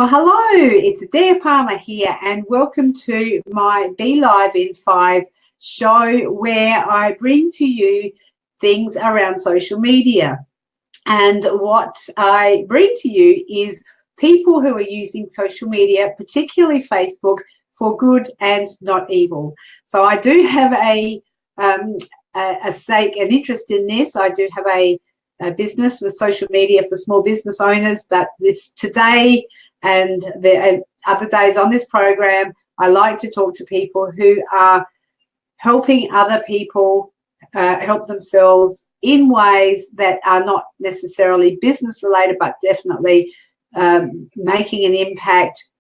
Well, hello, it's Adaire Palmer here, and welcome to my Be Live in 5 show, where I bring to you things around social media. And what I bring to you is people who are using social media, particularly Facebook, for good and not evil. So I do have a stake, an interest in this. I do have a business with social media for small business owners, but this today and the other days on this program, I like to talk to people who are helping other people help themselves in ways that are not necessarily business related, but definitely making an impact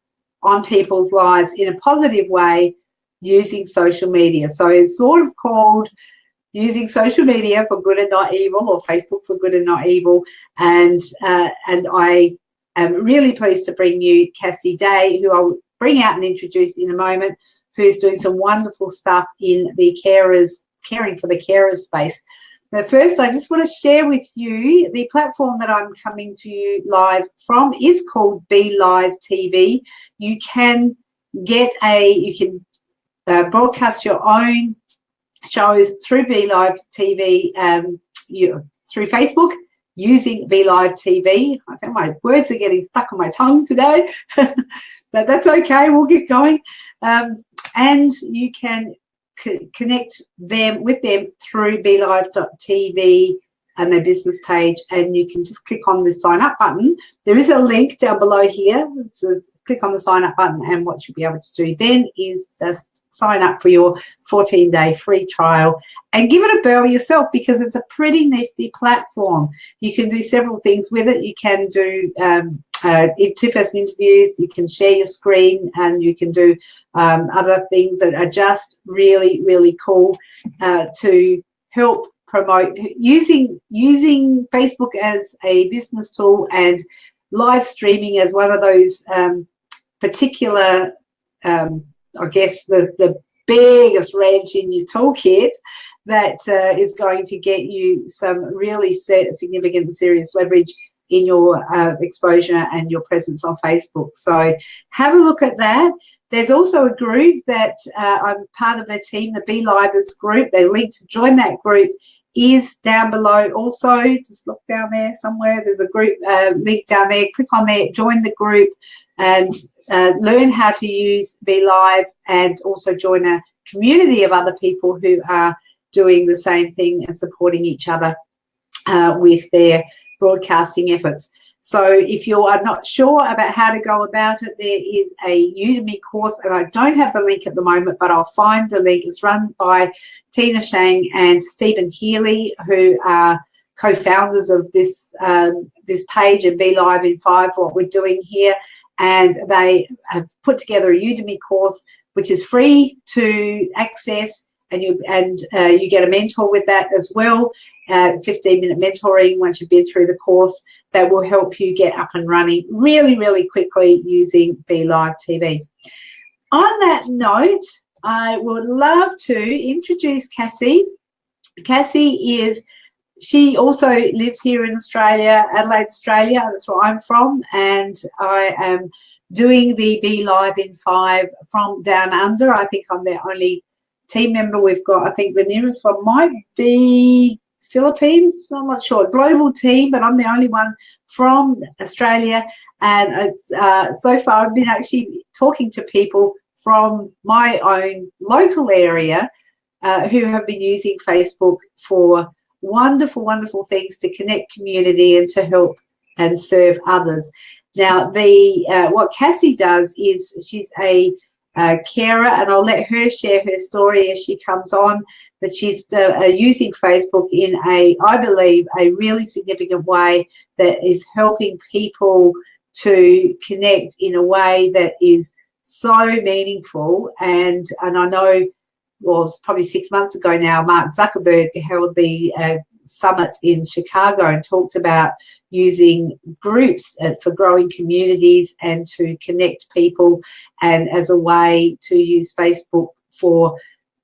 on people's lives in a positive way using social media. So it's sort of called using social media for good and not evil, or Facebook for good and not evil. And I am really pleased to bring you Cassie Day, who I'll bring out and introduce in a moment, who's doing some wonderful stuff in the caring for the carers space. But first, I just want to share with you the platform that I'm coming to you live from is called Be Live TV. You can broadcast your own shows through Be Live TV, through Facebook, using Be Live TV. I think my words are getting stuck on my tongue today, but that's okay. We'll get going. And you can connect with them through BeLive.tv and their business page, and you can just click on the sign up button. There is a link down below here. So click on the sign up button, and what you'll be able to do then is just sign up for your 14-day free trial and give it a whirl yourself, because it's a pretty nifty platform. You can do several things with it. You can do two-person interviews, you can share your screen, and you can do other things that are just really, really cool to help promote using Facebook as a business tool, and live streaming as one of those particular, I guess, the biggest wrench in your toolkit that is going to get you some really significant and serious leverage in your exposure and your presence on Facebook. So have a look at that. There's also a group that I'm part of the team, the Be Livers group. The link to join that group is down below also. Just look down there somewhere. There's a group link down there. Click on there, join the group, and learn how to use Be Live, and also join a community of other people who are doing the same thing and supporting each other with their broadcasting efforts. So if you are not sure about how to go about it, there is a Udemy course, and I don't have the link at the moment, but I'll find the link. It's run by Tina Shang and Stephen Healy, who are co-founders of this page and Be Live in 5, what we're doing here. And they have put together a Udemy course, which is free to access, and you get a mentor with that as well. 15-minute mentoring once you've been through the course that will help you get up and running really, really quickly using Be Live TV. On that note, I would love to introduce Cassie. Cassie she also lives here in Australia, Adelaide, Australia. That's where I'm from, and I am doing the Be Live in 5 from down under. I think I'm the only team member we've got. I think the nearest one might be Philippines, I'm not sure, global team, but I'm the only one from Australia. And it's so far I've been actually talking to people from my own local area who have been using Facebook for wonderful, wonderful things to connect community and to help and serve others. Now, what Cassie does is she's a carer, and I'll let her share her story as she comes on, that she's using Facebook in I believe, a really significant way that is helping people to connect in a way that is so meaningful. And I know, well, it's probably 6 months ago now, Mark Zuckerberg held the summit in Chicago and talked about using groups for growing communities and to connect people, and as a way to use Facebook for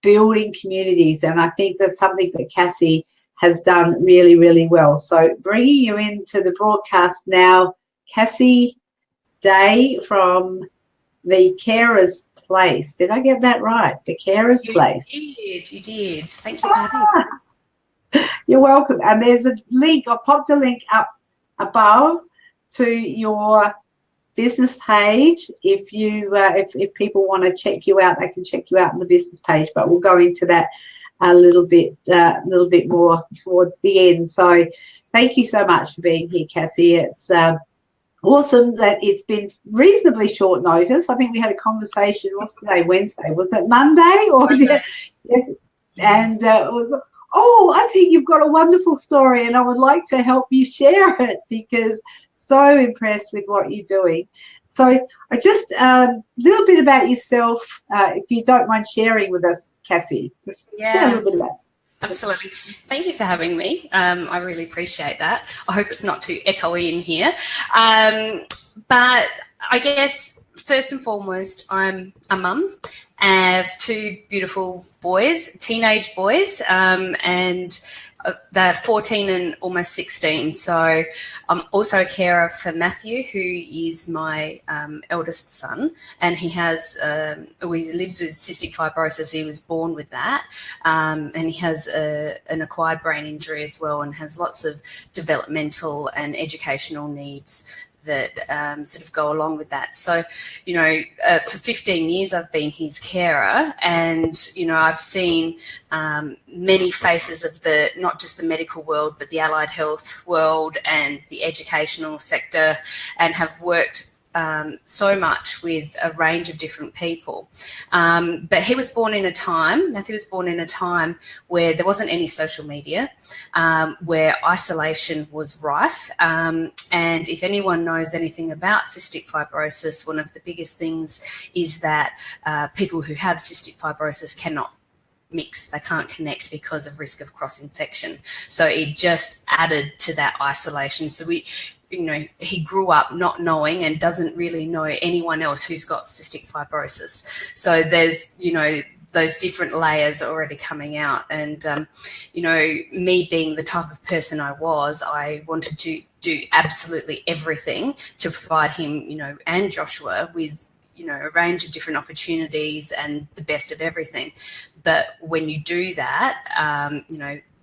building communities. And I think that's something that Cassie has done really, really well. So bringing you into the broadcast now, Cassie, Day from the Carer's Place. Did I get that right? The Carer's Place. You did. Thank you for having me. You're welcome. And there's a link. I've popped a link up above to your business page. If you if people want to check you out, they can check you out on the business page. But we'll go into that a little bit more towards the end. So thank you so much for being here, Cassie. It's awesome that it's been reasonably short notice. I think we had a conversation. What's today? Wednesday. Was it Monday? Or Monday. Yes. And it was. Oh, I think you've got a wonderful story, and I would like to help you share it because so impressed with what you're doing. So, I just a little bit about yourself, if you don't mind sharing with us, Cassie. Just share a little bit about it. Absolutely. Thank you for having me. I really appreciate that. I hope it's not too echoey in here. But I guess first and foremost, I'm a mum. I have two beautiful boys, teenage boys, and they're 14 and almost 16. So I'm also a carer for Matthew, who is my eldest son, and he has he lives with cystic fibrosis. He was born with that, and he has an acquired brain injury as well, and has lots of developmental and educational needs that sort of go along with that. So, for 15 years I've been his carer, and, I've seen many faces of not just the medical world, but the allied health world and the educational sector, and have worked so much with a range of different people. But Matthew was born in a time where there wasn't any social media, where isolation was rife. And if anyone knows anything about cystic fibrosis, one of the biggest things is that people who have cystic fibrosis cannot mix, they can't connect because of risk of cross-infection. So it just added to that isolation. So he grew up not knowing and doesn't really know anyone else who's got cystic fibrosis. So there's, those different layers already coming out. And, me being the type of person I was, I wanted to do absolutely everything to provide him, and Joshua with, a range of different opportunities and the best of everything. But when you do that,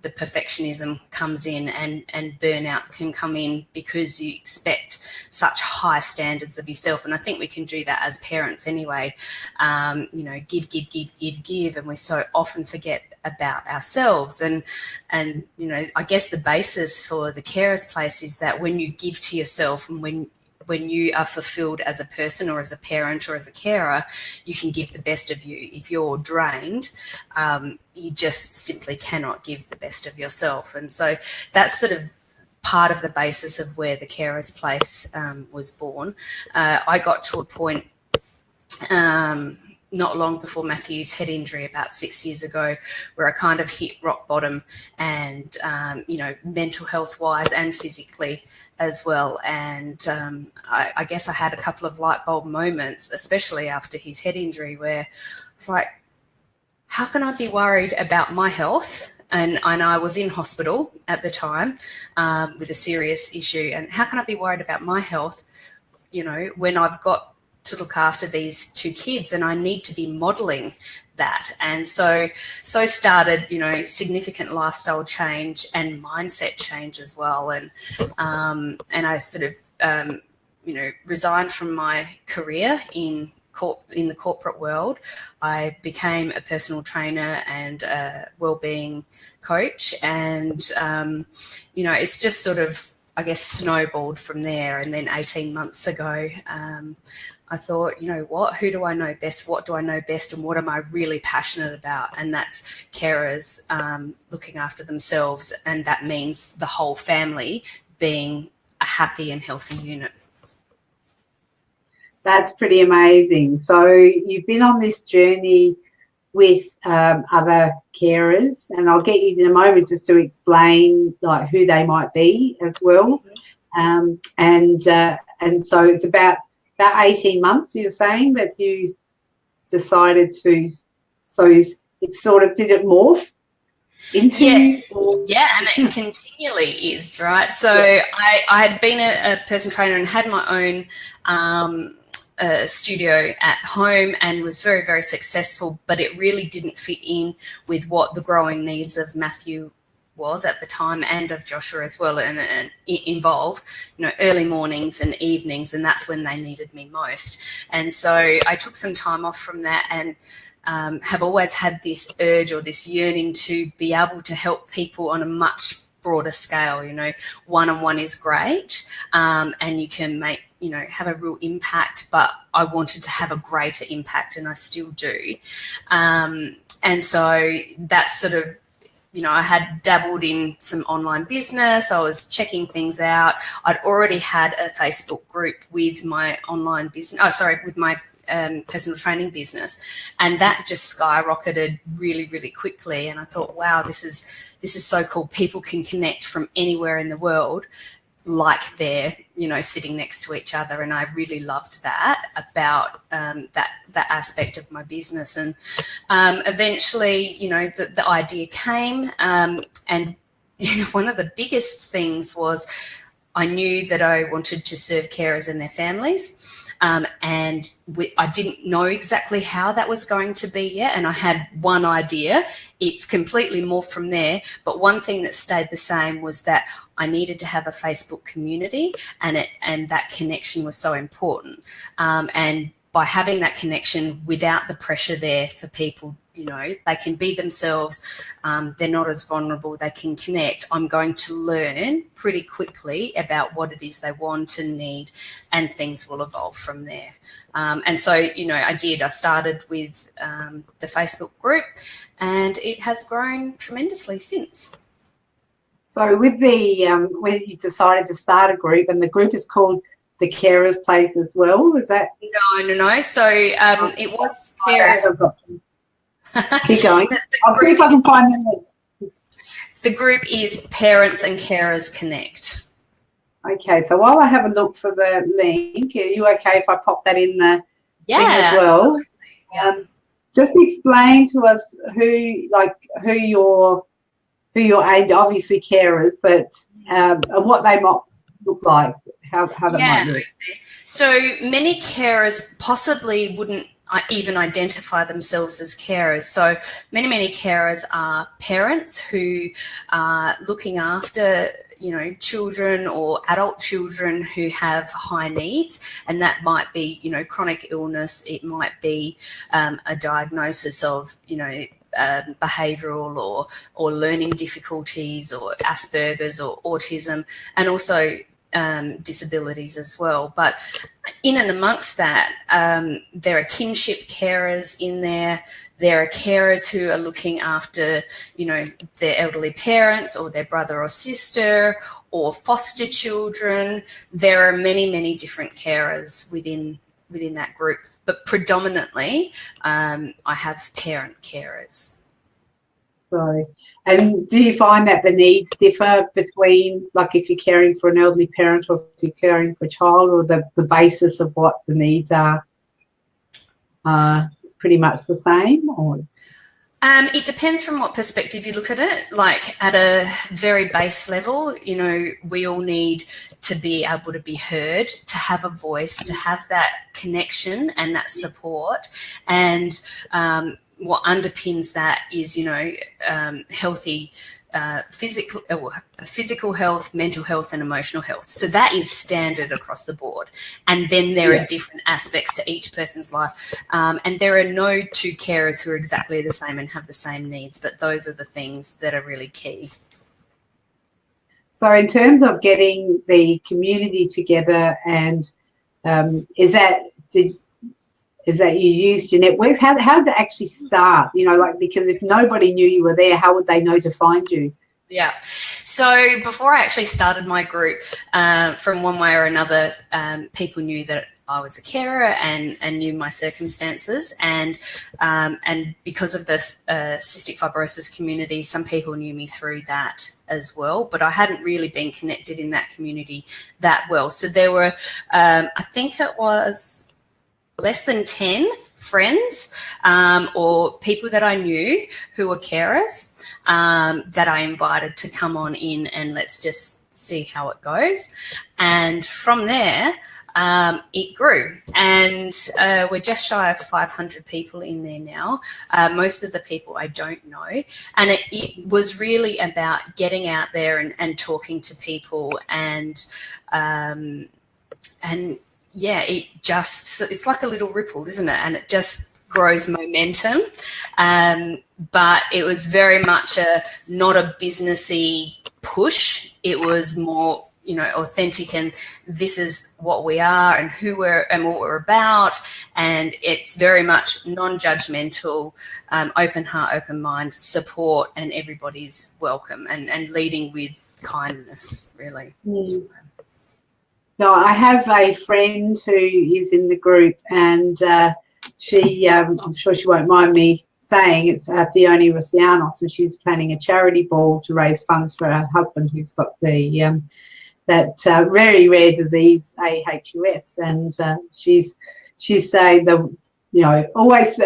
the perfectionism comes in, and burnout can come in because you expect such high standards of yourself. And I think we can do that as parents anyway. Give, and we so often forget about ourselves. And I guess the basis for the Carer's Place is that when you give to yourself, and when you are fulfilled as a person or as a parent or as a carer, you can give the best of you. If you're drained, you just simply cannot give the best of yourself. And so that's sort of part of the basis of where the Carer's Place was born. I got to a point not long before Matthew's head injury, about 6 years ago, where I kind of hit rock bottom, and, mental health wise and physically as well. And I guess I had a couple of light bulb moments, especially after his head injury, where I was like, how can I be worried about my health? And I was in hospital at the time with a serious issue. And how can I be worried about my health, when I've got to look after these two kids, and I need to be modelling that. And so started, significant lifestyle change and mindset change as well. And I sort of, resigned from my career in the corporate world. I became a personal trainer and a wellbeing coach. And, it's just sort of, I guess, snowballed from there. And then 18 months ago, I thought, what, who do I know best? What do I know best? And what am I really passionate about? And that's carers looking after themselves. And that means the whole family being a happy and healthy unit. That's pretty amazing. So you've been on this journey with other carers, and I'll get you in a moment just to explain like who they might be as well. And so it's about 18 months, you're saying, that you decided to, so it sort of, did it morph? into? Yes. Or? Yeah, and it continually is, right? So I had been a personal trainer and had my own studio at home and was very, very successful, but it really didn't fit in with what the growing needs of Matthew was at the time, and of Joshua as well, and it involved, early mornings and evenings, and that's when they needed me most. And so I took some time off from that, and have always had this urge or this yearning to be able to help people on a much broader scale. One-on-one is great, and you can make, have a real impact, but I wanted to have a greater impact, and I still do. And so that's sort of, I had dabbled in some online business. I was checking things out. I'd already had a Facebook group with my online business, with my personal training business, and that just skyrocketed really, really quickly. And I thought, wow, this is so cool. People can connect from anywhere in the world, like they're, sitting next to each other. And I really loved that about that aspect of my business. And eventually, the idea came, and one of the biggest things was I knew that I wanted to serve carers and their families. And I didn't know exactly how that was going to be yet. And I had one idea. It's completely morphed from there. But one thing that stayed the same was that I needed to have a Facebook community, and that connection was so important. And by having that connection without the pressure there for people, they can be themselves. They're not as vulnerable. They can connect. I'm going to learn pretty quickly about what it is they want and need, and things will evolve from there. And so, I did. I started with the Facebook group, and it has grown tremendously since. So with the when you decided to start a group, and the group is called The Carers Place as well, is that? No. So it was carers. Keep going. I'll see if I can find them. The group is Parents and Carers Connect. Okay, so while I have a look for the link, are you okay if I pop that in the thing as well? Yeah. Just explain to us who you're aimed, obviously carers, but and what they might look like, how that might look. So many carers possibly wouldn't even identify themselves as carers. So many carers are parents who are looking after children or adult children who have high needs, and that might be chronic illness. It might be a diagnosis of behavioural or learning difficulties, or Asperger's or autism, and also disabilities as well. But in and amongst that, there are kinship carers in there. There are carers who are looking after, their elderly parents or their brother or sister, or foster children. There are many different carers within that group, but predominantly I have parent carers. Sorry. And do you find that the needs differ between, like, if you're caring for an elderly parent or if you're caring for a child, or the basis of what the needs are pretty much the same? Or it depends from what perspective you look at it. Like, at a very base level, we all need to be able to be heard, to have a voice, to have that connection and that support. And what underpins that is, healthy physical health, mental health, and emotional health. So that is standard across the board. And then there are different aspects to each person's life. And there are no two carers who are exactly the same and have the same needs, but those are the things that are really key. So in terms of getting the community together, and is that you used your networks? How did it actually start? Because if nobody knew you were there, how would they know to find you? Yeah. So before I actually started my group, from one way or another, people knew that I was a carer and knew my circumstances. And because of the cystic fibrosis community, some people knew me through that as well. But I hadn't really been connected in that community that well. So there were, I think it was less than 10 friends or people that I knew who were carers that I invited to come on in, and let's just see how it goes. And from there, it grew, and we're just shy of 500 people in there now. Most of the people I don't know, and it was really about getting out there and talking to people, and yeah, it's like a little ripple, isn't it? And it just grows momentum. But it was very much not a businessy push. It was more, authentic, and this is what we are and who we're and what we're about. And it's very much non-judgmental, open heart, open mind, support, and everybody's welcome, and leading with kindness, really. Mm. No, I have a friend who is in the group, and she, I'm sure she won't mind me saying, it's Theone Rosianos, and she's planning a charity ball to raise funds for her husband who's got the that very rare disease AHUS, and she's saying always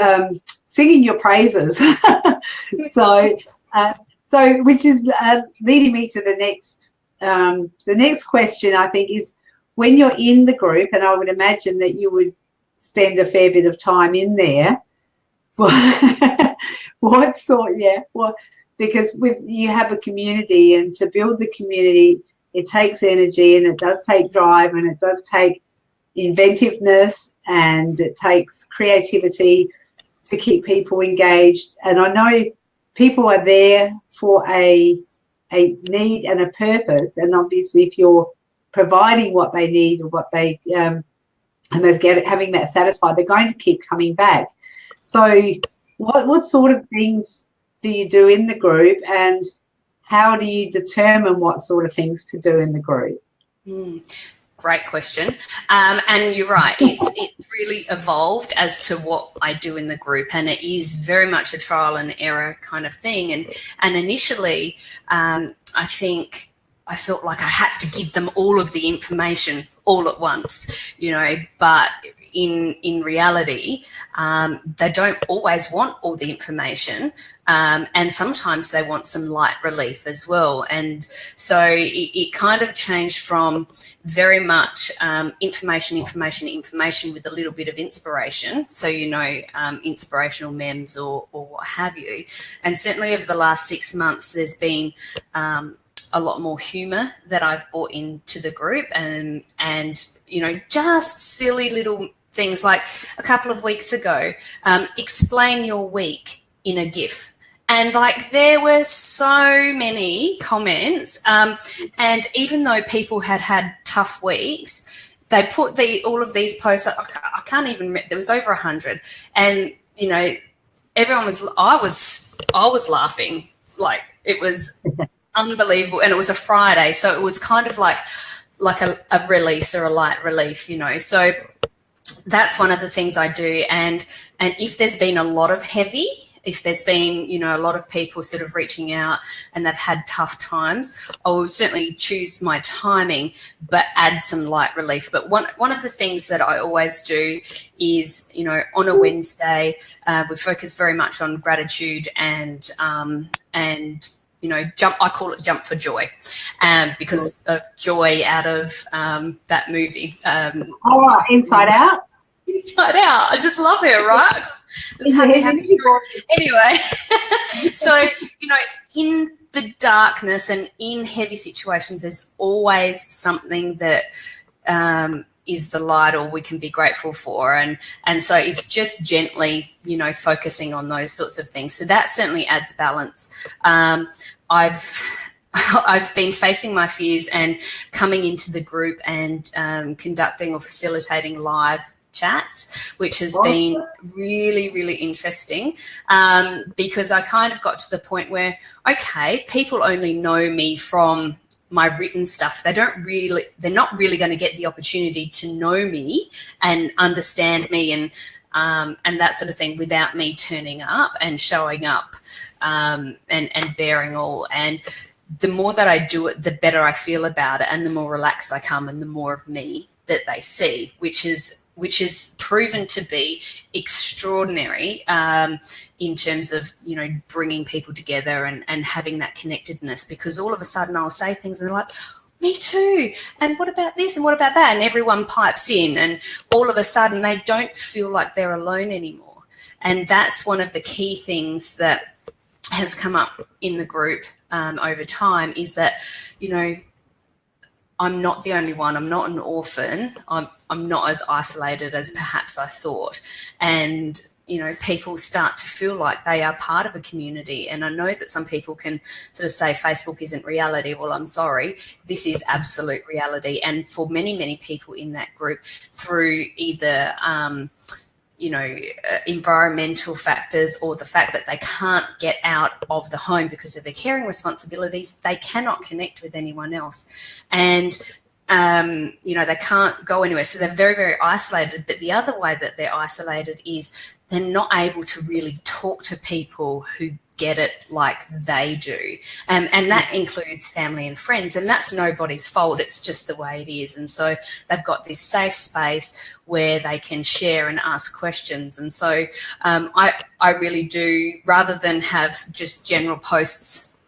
singing your praises. So which is leading me to the next question, I think, is when you're in the group, and I would imagine that you would spend a fair bit of time in there. Because you have a community, and to build the community, it takes energy, and it does take drive, and it does take inventiveness, and it takes creativity to keep people engaged. And I know people are there for a need and a purpose, and obviously if you're providing what they need or what they and they're having that satisfied, they're going to keep coming back. So what sort of things do you do in the group, and how do you determine what sort of things to do in the group? Great question. And you're right, it's really evolved as to what I do in the group, and it is very much a trial and error kind of thing. And initially, I think I felt like I had to give them all of the information all at once, but in reality, they don't always want all the information, and sometimes they want some light relief as well. And so it kind of changed from very much information with a little bit of inspiration, so inspirational memes or what have you. And certainly over the last 6 months, there's been a lot more humour that I've brought into the group, and just silly little things like a couple of weeks ago, explain your week in a GIF. And there were so many comments, and even though people had tough weeks, they put all of these posts. I can't even. There was over 100, and everyone was. I was laughing, it was unbelievable, and it was a Friday, so it was kind of like a release or a light relief, So that's one of the things I do, and if there's been a lot of heavy. If there's been, a lot of people sort of reaching out and they've had tough times, I will certainly choose my timing, but add some light relief. But one of the things that I always do is, on a Wednesday, we focus very much on gratitude and jump. I call it jump for joy, because of joy out of that movie. Inside Out. Inside Out. I just love her, right? It's happy. Anyway, so, in the darkness and in heavy situations, there's always something that is the light, or we can be grateful for. And so it's just gently, focusing on those sorts of things. So that certainly adds balance. I've been facing my fears and coming into the group and conducting or facilitating live chats, which has been really, really interesting, because I kind of got to the point where, okay, people only know me from my written stuff. They're not really going to get the opportunity to know me and understand me and that sort of thing without me turning up and showing up and bearing all. And the more that I do it, the better I feel about it, and the more relaxed I come, and the more of me that they see, which is which is proven to be extraordinary in terms of, you know, bringing people together and having that connectedness, because all of a sudden I'll say things and they're like, me too, and what about this and what about that, and everyone pipes in, and all of a sudden they don't feel like they're alone anymore. And that's one of the key things that has come up in the group over time, is that, you know, I'm not the only one. I'm not an orphan. I'm not as isolated as perhaps I thought. And, you know, people start to feel like they are part of a community. And I know that some people can sort of say Facebook isn't reality. Well, I'm sorry, this is absolute reality. And for many, many people in that group, through either you know, environmental factors, or the fact that they can't get out of the home because of their caring responsibilities, they cannot connect with anyone else. And, you know, they can't go anywhere. So they're very, very isolated. But the other way that they're isolated is they're not able to really talk to people who get it like they do. And that includes family and friends, and that's nobody's fault. It's just the way it is. And so they've got this safe space where they can share and ask questions. And so I really do, rather than have just general posts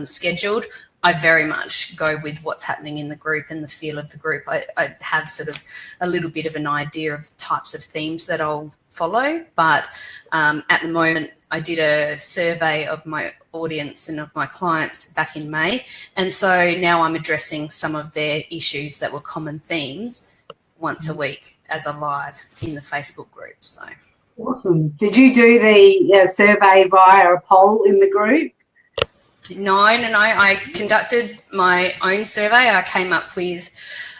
scheduled, I very much go with what's happening in the group and the feel of the group. I have sort of a little bit of an idea of the types of themes that I'll follow, but at the moment I did a survey of my audience and of my clients back in May, and so now I'm addressing some of their issues that were common themes once a week as a live in the Facebook group. So awesome. Did you do the survey via a poll in the group? No. I conducted my own survey. I came up with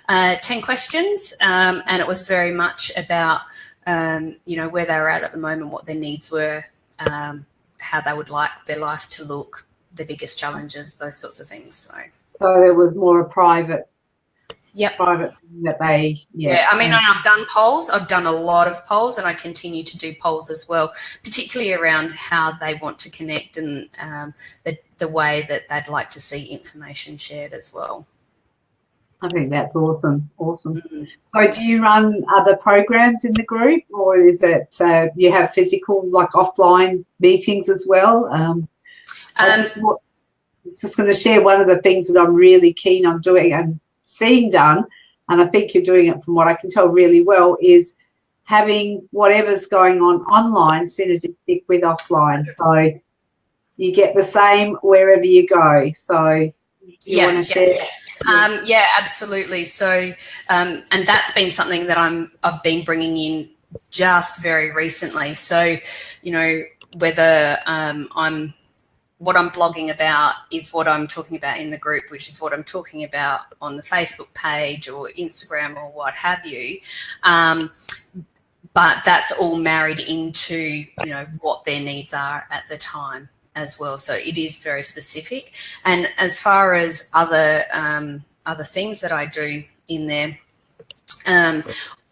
10 questions, and it was very much about, you know, where they were at the moment, what their needs were, how they would like their life to look, their biggest challenges, those sorts of things. So there was more a private. Yep. Private that they. Yeah. I mean, I've done polls. I've done a lot of polls, and I continue to do polls as well, particularly around how they want to connect and the way that they'd like to see information shared as well. I think that's awesome. Awesome. Mm-hmm. So do you run other programs in the group, or is it you have physical, like offline meetings as well? I was just going to share one of the things that I'm really keen on doing and seeing done, and I think you're doing it from what I can tell really well, is having whatever's going on online synergistic with offline. So you get the same wherever you go. So you want to share? Yes. Yeah, absolutely. So, and that's been something that I've been bringing in just very recently. So, you know, whether what I'm blogging about is what I'm talking about in the group, which is what I'm talking about on the Facebook page or Instagram or what have you. But that's all married into, you know, what their needs are at the time as well. So it is very specific. And as far as other things that I do in there,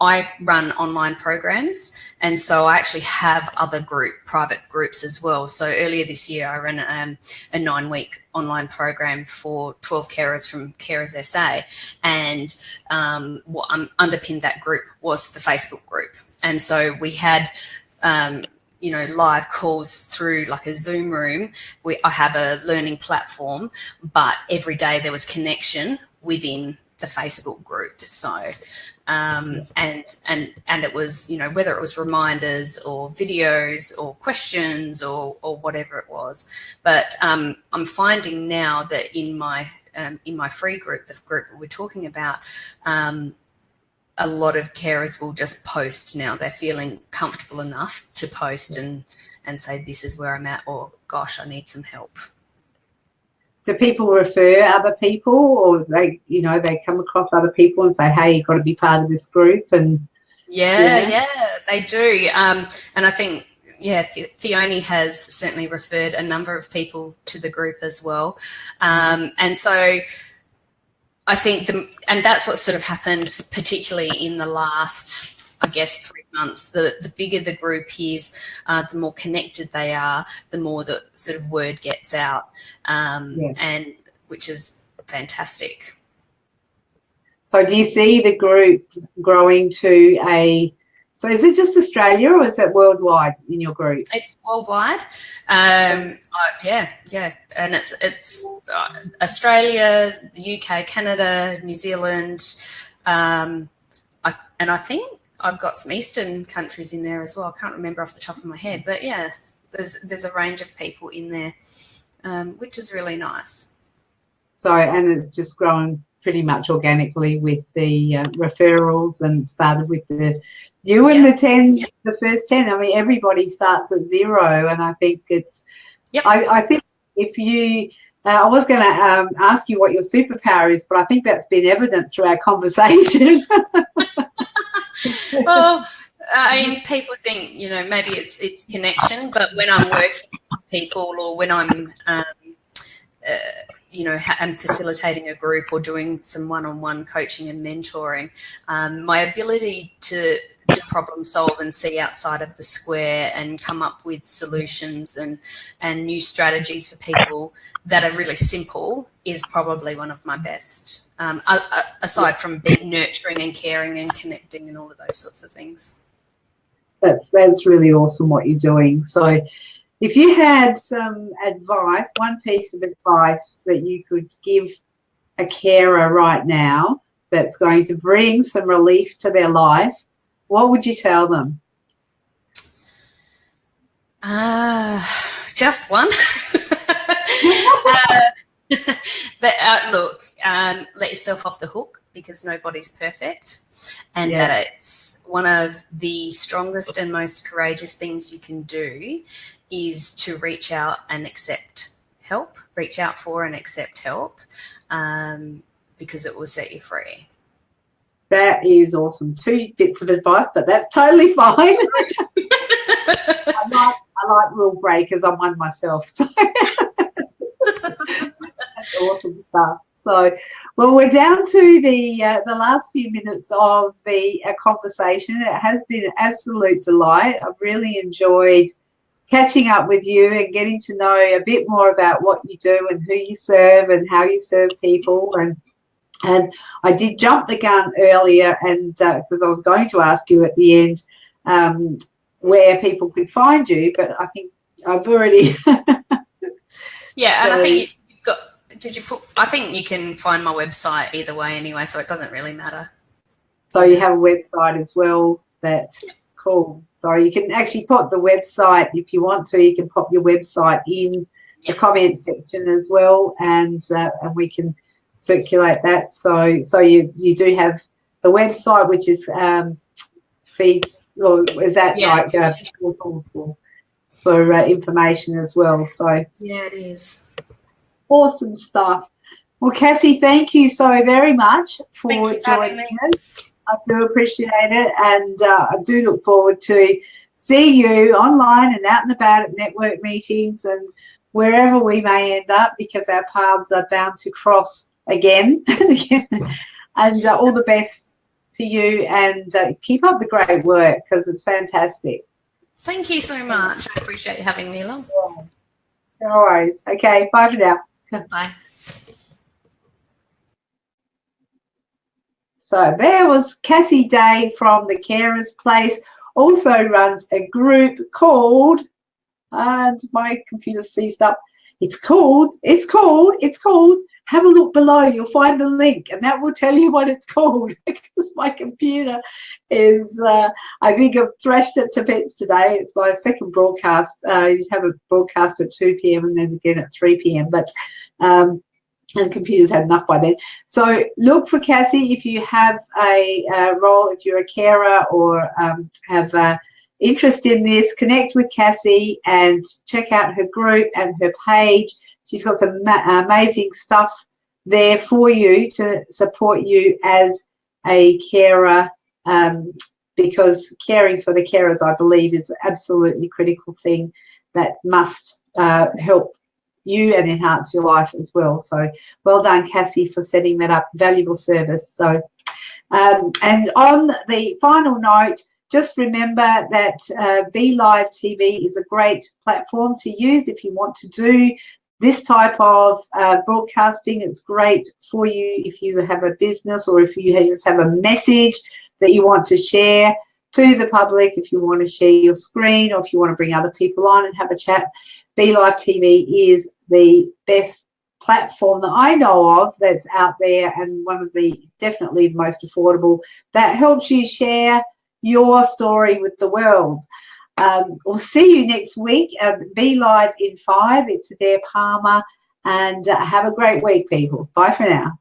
I run online programs, and so I actually have other private groups as well. So earlier this year, I ran a 9-week online program for 12 carers from Carers SA, and what underpinned that group was the Facebook group. And so we had you know, live calls through like a Zoom room. I have a learning platform, but every day there was connection within the Facebook group. So and it was, you know, whether it was reminders or videos or questions or whatever it was. But I'm finding now that in my free group, the group that we're talking about, a lot of carers will just post now. They're feeling comfortable enough to post and say, this is where I'm at, or gosh, I need some help. Do people refer other people, or they come across other people and say, hey, you've got to be part of this group? And yeah, they do. And I think, Theone has certainly referred a number of people to the group as well. And so I think and that's what sort of happened, particularly in the last, I guess, 3 months. The bigger the group is, the more connected they are, the more the sort of word gets out, and which is fantastic. So do you see the group growing to a So is it just Australia or is it worldwide in your group? It's worldwide. Yeah, and it's Australia, the UK, Canada, New Zealand, and I think I've got some Eastern countries in there as well. I can't remember off the top of my head, but yeah, there's a range of people in there, which is really nice. So, and it's just grown pretty much organically with the referrals, and started with and the first 10. I mean, everybody starts at zero, and I think it's. Yep. I think if you, I was going to ask you what your superpower is, but I think that's been evident through our conversation. Well, I mean, people think, maybe it's connection, but when I'm working with people, or when I'm and facilitating a group or doing some one-on-one coaching and mentoring, my ability to problem solve and see outside of the square and come up with solutions and new strategies for people that are really simple is probably one of my best, aside from being nurturing and caring and connecting and all of those sorts of things. That's really awesome what you're doing. So if you had some advice, one piece of advice that you could give a carer right now that's going to bring some relief to their life, what would you tell them? Just one. Look, let yourself off the hook, because nobody's perfect, and that it's one of the strongest and most courageous things you can do is to reach out and accept help, reach out for and accept help, because it will set you free. That is awesome. 2 bits of advice, but that's totally fine. I like rule breakers. I'm one myself. So that's awesome stuff. So, well, we're down to the last few minutes of the conversation. It has been an absolute delight. I've really enjoyed catching up with you and getting to know a bit more about what you do and who you serve and how you serve people. And I did jump the gun earlier, and because I was going to ask you at the end where people could find you, but I think I've already. Yeah, and I think you've got. Did you put? I think you can find my website either way anyway, so it doesn't really matter. So you have a website as well. That's cool. So you can actually put the website, if you want to. You can pop your website in the comment section as well, and we can circulate that. So you do have the website, which is feeds, or is that like portal for information as well? So yeah, it is. Awesome stuff. Well, Cassie, thank you so very much for joining us. I do appreciate it, and I do look forward to see you online and out and about at network meetings and wherever we may end up, because our paths are bound to cross again and again. And all the best to you, and keep up the great work, because it's fantastic. Thank you so much. I appreciate you having me along. No worries. Okay, bye for now. Bye. So there was Cassie Day from the Carers Place. Also runs a group called, and my computer seized up. It's called. Have a look below. You'll find the link, and that will tell you what it's called, because my computer is, I think I've thrashed it to bits today. It's my second broadcast. You have a broadcast at 2 p.m. and then again at 3 p.m. But and the computer's had enough by then. So look for Cassie if you have a role, if you're a carer or have interest in this. Connect with Cassie and check out her group and her page. She's got some amazing stuff there for you to support you as a carer, because caring for the carers, I believe, is an absolutely critical thing that must help you and enhance your life as well. So well done, Cassie, for setting that up. Valuable service. So and on the final note, just remember that Be Live TV is a great platform to use if you want to do this type of broadcasting. It's great for you if you have a business or if you just have a message that you want to share. to the public if you want to share your screen or if you want to bring other people on and have a chat. Be Live TV is the best platform that I know of that's out there, and one of the definitely the most affordable, that helps you share your story with the world. We'll see you next week. Be Live in 5. It's Adaire Palmer, and have a great week, people. Bye for now.